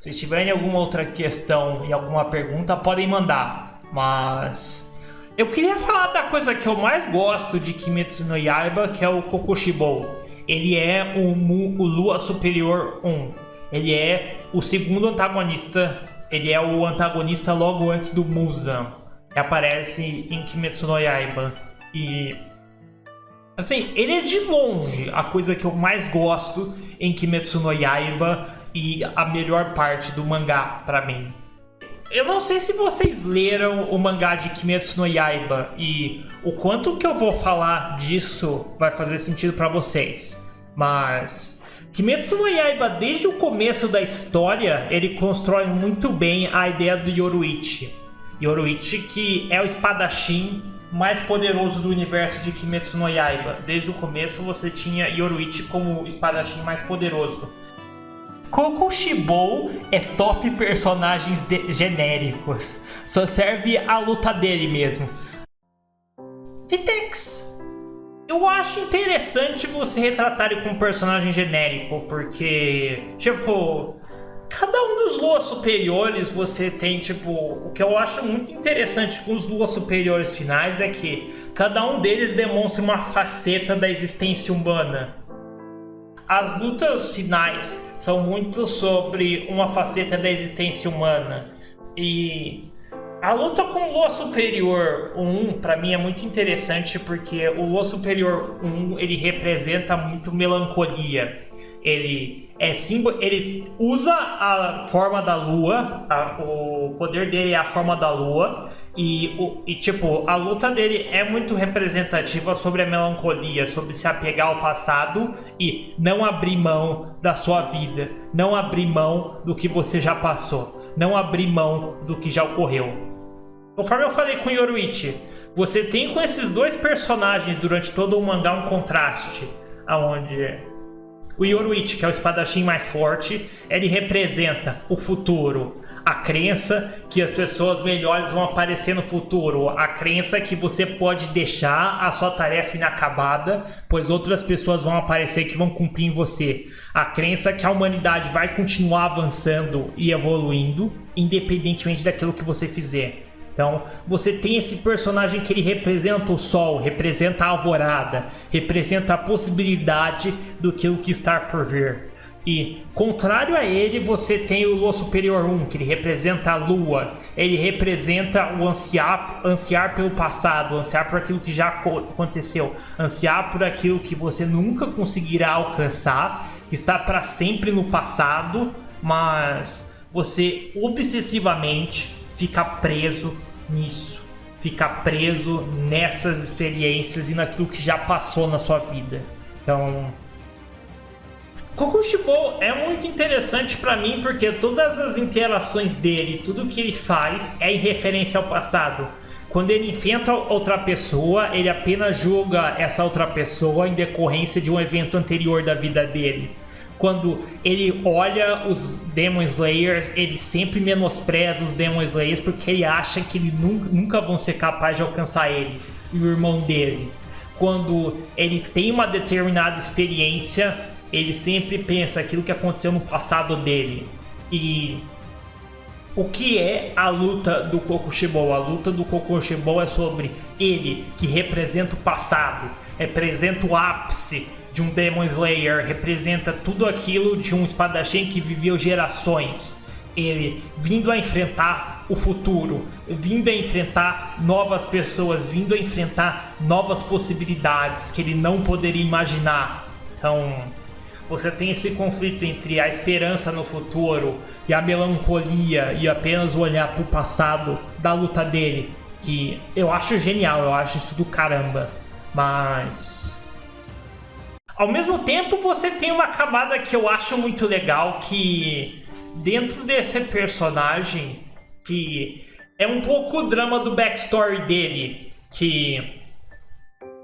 Se tiverem alguma outra questão e alguma pergunta, podem mandar. Mas eu queria falar da coisa que eu mais gosto de Kimetsu no Yaiba, que é o Kokushibou. Ele é o Lua Superior 1. Ele é o segundo antagonista. Ele é o antagonista logo antes do Muzan, que aparece em Kimetsu no Yaiba. E assim, ele é de longe a coisa que eu mais gosto em Kimetsu no Yaiba e a melhor parte do mangá pra mim. Eu não sei se vocês leram o mangá de Kimetsu no Yaiba e o quanto que eu vou falar disso vai fazer sentido pra vocês, mas Kimetsu no Yaiba, desde o começo da história, ele constrói muito bem a ideia do Yoruichi. Yoruichi, que é o espadachim mais poderoso do universo de Kimetsu no Yaiba. Desde o começo você tinha Yoruichi como o espadachim mais poderoso. Kokushibou é top personagens genéricos. Só serve a luta dele mesmo. Vitex, eu acho interessante você retratar ele como um personagem genérico, porque, tipo, cada um dos Luas superiores você tem, tipo, o que eu acho muito interessante com os Luas superiores finais é que cada um deles demonstra uma faceta da existência humana. As lutas finais são muito sobre uma faceta da existência humana. E a luta com o Lua Superior 1, pra mim, é muito interessante porque o Lua Superior 1, ele representa muito melancolia. Ele usa a forma da lua, o poder dele é a forma da lua, e tipo, a luta dele é muito representativa sobre a melancolia, sobre se apegar ao passado e não abrir mão da sua vida, não abrir mão do que você já passou, não abrir mão do que já ocorreu. Conforme eu falei com o Yoruichi, você tem com esses dois personagens durante todo o mangá um contraste, onde o Yoruichi, que é o espadachim mais forte, ele representa o futuro, a crença que as pessoas melhores vão aparecer no futuro, a crença que você pode deixar a sua tarefa inacabada, pois outras pessoas vão aparecer que vão cumprir em você, a crença que a humanidade vai continuar avançando e evoluindo, independentemente daquilo que você fizer. Então, você tem esse personagem que ele representa o sol, representa a alvorada, representa a possibilidade do que está por vir. E, contrário a ele, você tem o Lua Superior 1, que ele representa a lua. Ele representa o ansiar pelo passado, ansiar por aquilo que já aconteceu, ansiar por aquilo que você nunca conseguirá alcançar, que está para sempre no passado, mas você obsessivamente fica preso nisso, fica preso nessas experiências e naquilo que já passou na sua vida. Então, Kokushibou é muito interessante pra mim porque todas as interações dele, tudo que ele faz é em referência ao passado. Quando ele enfrenta outra pessoa, ele apenas julga essa outra pessoa em decorrência de um evento anterior da vida dele. Quando ele olha os Demon Slayers, ele sempre menospreza os Demon Slayers porque ele acha que eles nunca vão ser capazes de alcançar ele e o irmão dele. Quando ele tem uma determinada experiência, ele sempre pensa aquilo que aconteceu no passado dele. E o que é a luta do Kokushibou? A luta do Kokushibou é sobre ele, que representa o passado, representa o ápice de um Demon Slayer, representa tudo aquilo de um espadachim que viveu gerações. Ele vindo a enfrentar o futuro, vindo a enfrentar novas pessoas, vindo a enfrentar novas possibilidades que ele não poderia imaginar. Então, você tem esse conflito entre a esperança no futuro e a melancolia e apenas olhar para o passado da luta dele, que eu acho genial, eu acho isso do caramba. Mas ao mesmo tempo você tem uma camada que eu acho muito legal, que dentro desse personagem, que é um pouco o drama do backstory dele, que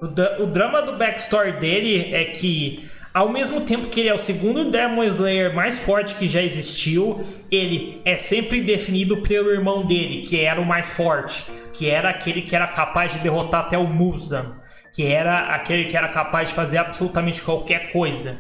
o drama do backstory dele é que ao mesmo tempo que ele é o segundo Demon Slayer mais forte que já existiu, ele é sempre definido pelo irmão dele, que era o mais forte, que era aquele que era capaz de derrotar até o Muzan, que era aquele que era capaz de fazer absolutamente qualquer coisa.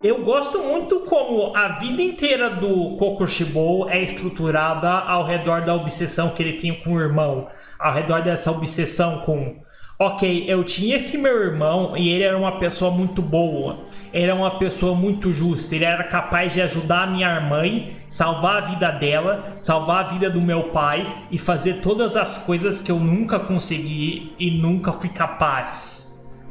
Eu gosto muito como a vida inteira do Kokushibou é estruturada ao redor da obsessão que ele tinha com o irmão. Ao redor dessa obsessão com... Ok, eu tinha esse meu irmão e ele era uma pessoa muito boa. Ele era uma pessoa muito justa. Ele era capaz de ajudar a minha mãe, salvar a vida dela, salvar a vida do meu pai e fazer todas as coisas que eu nunca consegui e nunca fui capaz.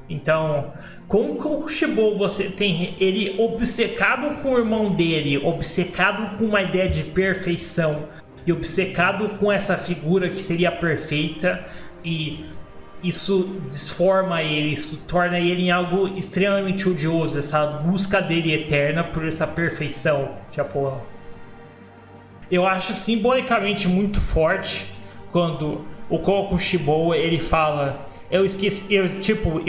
Então, com o Kokushibou você tem ele obcecado com o irmão dele, obcecado com uma ideia de perfeição e obcecado com essa figura que seria perfeita, e isso desforma ele, isso torna ele em algo extremamente odioso, essa busca dele eterna por essa perfeição. Tipo, eu acho simbolicamente muito forte quando o Kokushibou ele fala: eu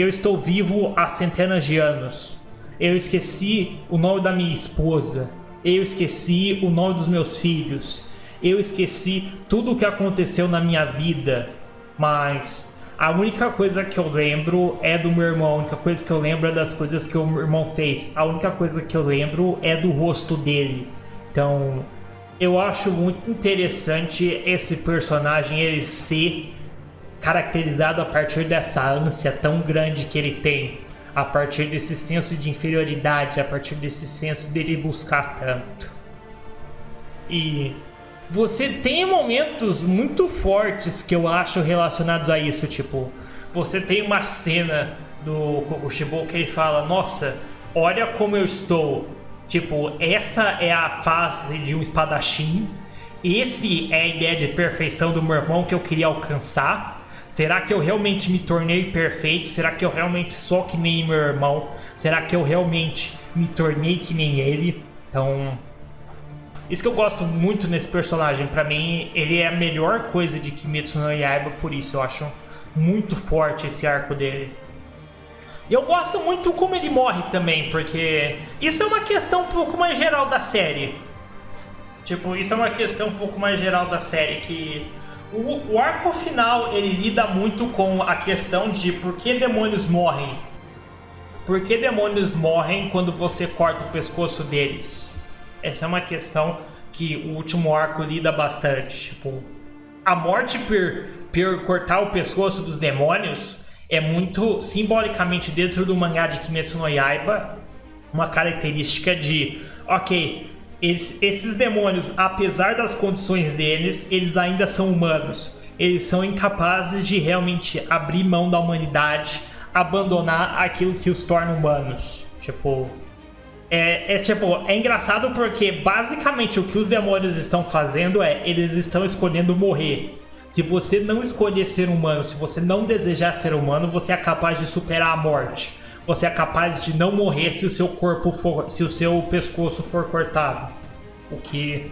estou vivo há centenas de anos. Eu esqueci o nome da minha esposa. Eu esqueci o nome dos meus filhos. Eu esqueci tudo o que aconteceu na minha vida. Mas a única coisa que eu lembro é do meu irmão. A única coisa que eu lembro é das coisas que o meu irmão fez. A única coisa que eu lembro é do rosto dele. Então, eu acho muito interessante esse personagem, ele ser caracterizado a partir dessa ânsia tão grande que ele tem, a partir desse senso de inferioridade, a partir desse senso dele buscar tanto. E você tem momentos muito fortes que eu acho relacionados a isso, tipo, você tem uma cena do Kokushibou que ele fala: nossa, olha como eu estou. Tipo, essa é a face de um espadachim, esse é a ideia de perfeição do meu irmão que eu queria alcançar. Será que eu realmente me tornei perfeito? Será que eu realmente sou que nem meu irmão? Será que eu realmente me tornei que nem ele? Então, isso que eu gosto muito nesse personagem. Pra mim, ele é a melhor coisa de Kimetsu no Yaiba, por isso eu acho muito forte esse arco dele. E eu gosto muito como ele morre também, porque isso é uma questão um pouco mais geral da série. Tipo, isso é uma questão um pouco mais geral da série, que o arco final, ele lida muito com a questão de por que demônios morrem. Por que demônios morrem quando você corta o pescoço deles? Essa é uma questão que o último arco lida bastante. Tipo, a morte por cortar o pescoço dos demônios é muito simbolicamente dentro do mangá de Kimetsu no Yaiba uma característica de, ok, esses demônios, apesar das condições deles, eles ainda são humanos. Eles são incapazes de realmente abrir mão da humanidade, abandonar aquilo que os torna humanos. Tipo, é engraçado porque basicamente o que os demônios estão fazendo eles estão escolhendo morrer. Se você não escolher ser humano, se você não desejar ser humano, você é capaz de superar a morte. Você é capaz de não morrer se o seu pescoço for cortado. O que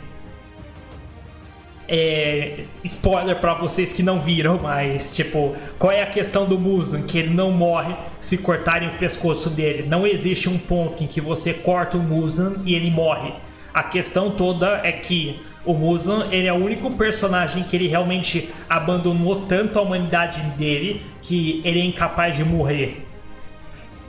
é spoiler pra vocês que não viram, mas tipo, qual é a questão do Muzan? Que ele não morre se cortarem o pescoço dele. Não existe um ponto em que você corta o Muzan e ele morre. A questão toda é que o Muzan, ele é o único personagem que ele realmente abandonou tanto a humanidade dele que ele é incapaz de morrer.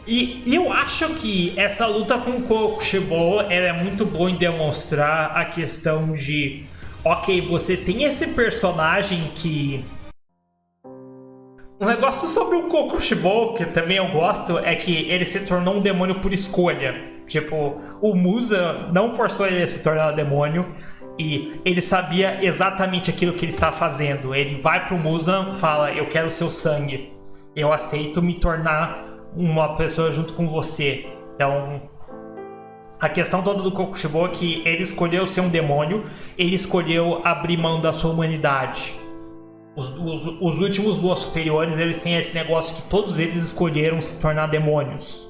E eu acho que essa luta com o Kokushibou ela é muito boa em demonstrar a questão de, ok, você tem esse personagem que... Um negócio sobre o Kokushibou que também eu gosto é que ele se tornou um demônio por escolha. Tipo, o Muzan não forçou ele a se tornar um demônio e ele sabia exatamente aquilo que ele está fazendo. Ele vai pro Muzan e fala: eu quero o seu sangue, eu aceito me tornar uma pessoa junto com você. Então, a questão toda do Kokushibou é que ele escolheu ser um demônio, ele escolheu abrir mão da sua humanidade. Os últimos duos superiores, eles têm esse negócio que todos eles escolheram se tornar demônios.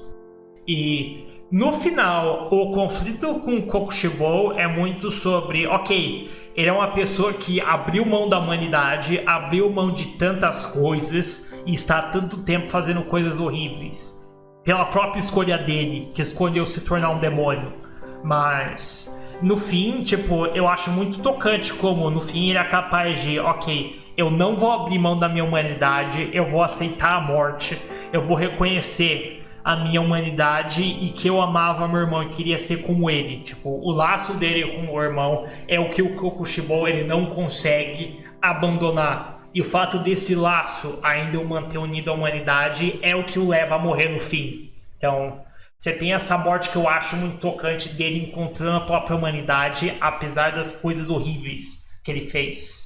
E no final, o conflito com o Kokushibou é muito sobre, ok, ele é uma pessoa que abriu mão da humanidade, abriu mão de tantas coisas e está há tanto tempo fazendo coisas horríveis. Pela própria escolha dele, que escolheu se tornar um demônio. Mas, no fim, tipo, eu acho muito tocante como, no fim, ele é capaz de, ok, eu não vou abrir mão da minha humanidade, eu vou aceitar a morte, eu vou reconhecer a minha humanidade e que eu amava meu irmão e queria ser como ele. Tipo, o laço dele com o irmão é o que o Kokushibo ele não consegue abandonar. E o fato desse laço ainda o manter unido à humanidade é o que o leva a morrer no fim. Então, você tem essa morte que eu acho muito tocante dele encontrando a própria humanidade, apesar das coisas horríveis que ele fez.